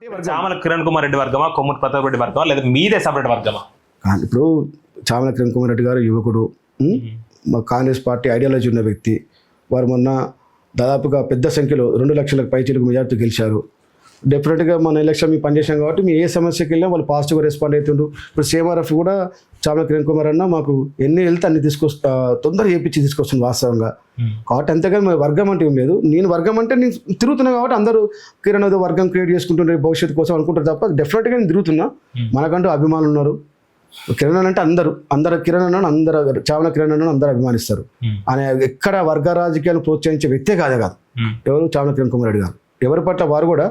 చామల కిరణ్ కుమార్ రెడ్డి వర్గమా, కొమ్మూరు ప్రతాప్ రెడ్డి వర్గమా, లేదా మీదే సపరేట్ వర్గమా? ఇప్పుడు చామల కిరణ్ కుమార్ రెడ్డి గారు యువకుడు, మా కాంగ్రెస్ పార్టీ ఐడియాలజీ ఉన్న వ్యక్తి. వారు మొన్న దాదాపుగా పెద్ద సంఖ్యలో 2 లక్షలకు పైచిలకు మెజార్టీ గెలిచారు. డెఫినెట్గా మన ఎలక్షన్ మేము పనిచేసాం కాబట్టి మేము ఏ సమస్యకి వెళ్ళినా వాళ్ళు పాజిటివ్గా రెస్పాండ్ అవుతుండ్రు. ఇప్పుడు CMRF కూడా చామల కిరణ్ కుమార్ అన్న మాకు ఎన్ని వెళ్తే అన్ని తొందరగా చేపించి తీసుకొస్తుంది వాస్తవంగా. కాబట్టి అంతేగాని మన వర్గం అంటే ఏం లేదు. నేను వర్గం అంటే నేను తిరుగుతున్నా కాబట్టి అందరూ కిరణ్ ఏదో వర్గం క్రియేట్ చేసుకుంటుండే భవిష్యత్తు కోసం అనుకుంటారు తప్ప డెఫినెట్గా నేను తిరుగుతున్నా. మనకంటూ అభిమానులు ఉన్నారు. కిరణ్ అంటే అందరు కిరణ్ అన్నాడు, అందరు చామల కిరణ్ అన్నాడు అందరూ అభిమానిస్తారు. ఆయన ఎక్కడ వర్గ రాజకీయాలు ప్రోత్సహించే వ్యక్తే కాదు. ఎవరు చామల కిరణ్ కుమార్ రెడ్డి గారు ఎవరి పట్ల వారు కూడా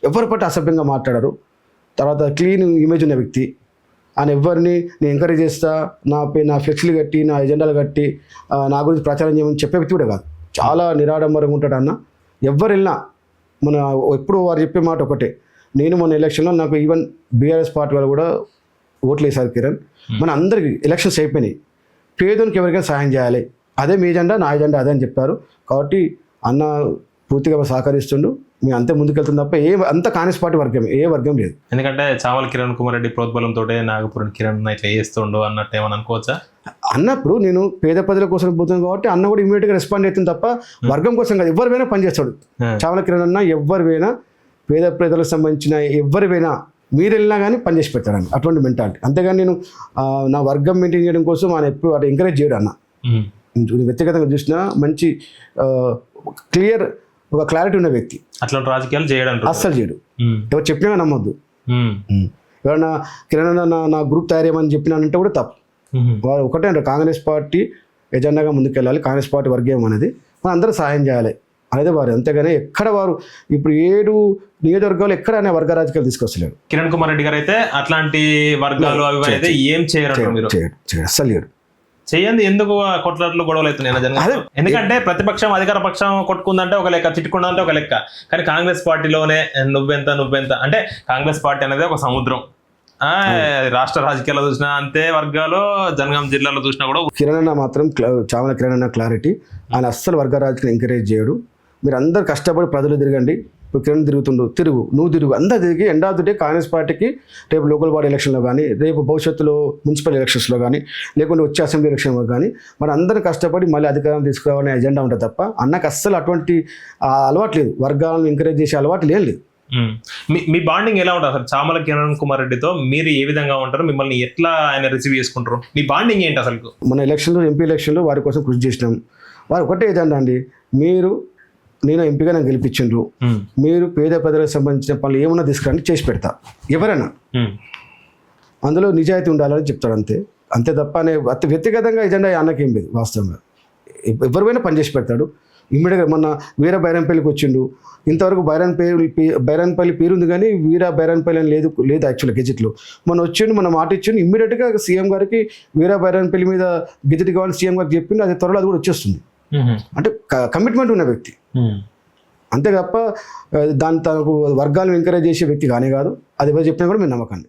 ఎవరి పట్ల అసభ్యంగా మాట్లాడారు. తర్వాత క్లీన్ ఇమేజ్ ఉన్న వ్యక్తి. ఆయన ఎవరిని నేను ఎంకరేజ్ చేస్తా, నా ఫ్లెక్స్లు కట్టి, నా ఎజెండాలు కట్టి నా గురించి ప్రచారం చేయమని చెప్పే వ్యక్తి కూడా కాదు. చాలా నిరాడంబరంగా ఉంటాడు అన్న. ఎవరు వెళ్ళినా మన ఎప్పుడు వారు చెప్పే మాట ఒకటే. నేను మొన్న ఎలక్షన్లో నాకు ఈవెన్ BRS పార్టీ వాళ్ళు కూడా ఓట్లు వేశారు కిరణ్. మన అందరికీ ఎలక్షన్స్ అయిపోయినాయి. పేదోనికి ఎవరికైనా సహాయం చేయాలి, అదే మీ ఎజెండా, నా ఎజెండా అదే అని చెప్పారు. కాబట్టి అన్న పూర్తిగా సహకరిస్తుండు. మేము అంతే ముందుకెళ్తుంది తప్ప అంత కాంగ్రెస్ పార్టీ వర్గమే, ఏ వర్గం లేదు. ఎందుకంటే చామల కిరణ్ కుమార్ రెడ్డి ప్రోద్బలంతో నాగపురం కిరణ్ ఇట్లా చేస్తుండు అన్నట్టు ఏమని అనుకోవచ్చా? అన్నప్పుడు నేను పేద ప్రజల కోసం పోతున్నాను కాబట్టి అన్న కూడా ఇమీడియట్గా రెస్పాండ్ అవుతుంది తప్ప వర్గం కోసం కాదు. ఎవరివైనా పనిచేస్తాడు చామల కిరణ్ అన్న. ఎవరివైనా పేద ప్రజలకు సంబంధించిన ఎవరివైనా మీరు వెళ్ళినా కానీ పనిచేసి పెట్టాడు అటువంటి మెంటాలిటీ. అంతేగాని నేను నా వర్గం మెయింటైన్ చేయడం కోసం ఆయన ఎప్పుడు అటు ఎంకరేజ్ చేయడు అన్న. వ్యక్తిగతంగా చూసినా మంచి క్లియర్ ఒక క్లారిటీ ఉన్న వ్యక్తి. అట్లాంటి రాజకీయాలు చేయడం అస్సలు చేయడు. ఎవరు చెప్పినా నమ్మొద్దు. ఎవరైనా కిరణ్ నా గ్రూప్ తయారేయమని చెప్పినానంటే కూడా తప్పు. వారు ఒకటే అంటారు, కాంగ్రెస్ పార్టీ ఎజెండాగా ముందుకెళ్ళాలి, కాంగ్రెస్ పార్టీ వర్గం అనేది మనం అందరూ సహాయం చేయాలి అనేది వారు. అంతేగాని ఎక్కడ వారు ఇప్పుడు 7 నియోజకవర్గాలు ఎక్కడ అనే వర్గ రాజకీయాలు తీసుకొస్తలేడు. కిరణ్ కుమార్ రెడ్డి గారు అయితే అట్లాంటి వర్గాలు అవి అయితే ఏం చేయరు, అస్సలు చేయడు. చేయండి. ఎందుకు కొట్లాట్లు గొడవలు అవుతున్నాయి? ఎందుకంటే ప్రతిపక్షం అధికార పక్షం కొట్టుకుందంటే ఒక లెక్క, తిట్టుకుందంటే ఒక లెక్క. కానీ కాంగ్రెస్ పార్టీలోనే నువ్వెంత అంటే కాంగ్రెస్ పార్టీ అనేది ఒక సముద్రం. రాష్ట్ర రాజకీయాల్లో చూసినా అంతే, వర్గాలు జనగాం జిల్లాలో చూసినా కూడా. కిరణ్ అన్న మాత్రం చామల కిరణ్ అన్న క్లారిటీ. ఆయన అస్సలు వర్గ రాజకీయాలు ఎంకరేజ్ చేయడు. మీరు అందరు కష్టపడి ప్రజలు తిరగండి. ఇప్పుడు కిరణ్ నువ్వు తిరుగు అందరు తిరిగి end of the day Congress పార్టీకి రేపు లోకల్ బాడీ ఎలక్షన్లో కానీ, రేపు భవిష్యత్తులో మున్సిపల్ ఎలక్షన్స్లో కానీ, లేకుంటే వచ్చే అసెంబ్లీ ఎలక్షన్లో కానీ మన అందరం కష్టపడి మళ్ళీ అధికారం తీసుకురావాలనే ఎజెండా ఉంటుంది తప్ప అన్నకు అస్సలు అటువంటి అలవాటు లేదు. వర్గాలను ఎంకరేజ్ చేసే అలవాటు లేదు. మీ బాండింగ్ ఎలా ఉంటుంది అసలు చామల కిరణ్ కుమార్ రెడ్డితో? మీరు ఏ విధంగా ఉంటారు? మిమ్మల్ని ఎట్లా ఆయన రిసీవ్ చేసుకుంటారు? మీ బాండింగ్ ఏంటి అసలు? మన ఎలక్షన్లో MP ఎలక్షన్లో వారి కోసం కృషి చేసినాం. వారు ఒకటే ఏదండి అండి, నేను ఎంపీగా నాకు గెలిపించిండ్రు, మీరు పేద ప్రజలకు సంబంధించిన పనులు ఏమన్నా తీసుకురండి, చేసి పెడతా. ఎవరైనా అందులో నిజాయితీ ఉండాలని చెప్తాడు అంతే తప్ప వ్యక్తిగతంగా ఎజెండా అన్నకేం లేదు. వాస్తవంగా ఎవరిపైనా పనిచేసి పెడతాడు. ఇమ్మీడియట్గా మొన్న వీర బైరంపల్లికి వచ్చిండు. ఇంతవరకు బైరాన్పల్లి పేరు ఉంది కానీ వీర బైరాన్పల్లి అని లేదు యాక్చువల్గా గెజెట్లో. మొన్న వచ్చిండు, మన మాట ఇచ్చిండు. ఇమ్మీడియట్గా సీఎం గారికి వీర బైరాన్పల్లి మీద గెజెట్ కావాలని సీఎం గారికి చెప్పిండు. అది త్వరలో అది కూడా వచ్చేస్తుంది. అంటే కమిట్మెంట్ ఉన్న వ్యక్తి. అంతే తప్ప తనకు వర్గాలను ఎంకరేజ్ చేసే వ్యక్తి కానీ కాదు. అది ఎవరు చెప్పినా కూడా మీరు నమ్మకండి.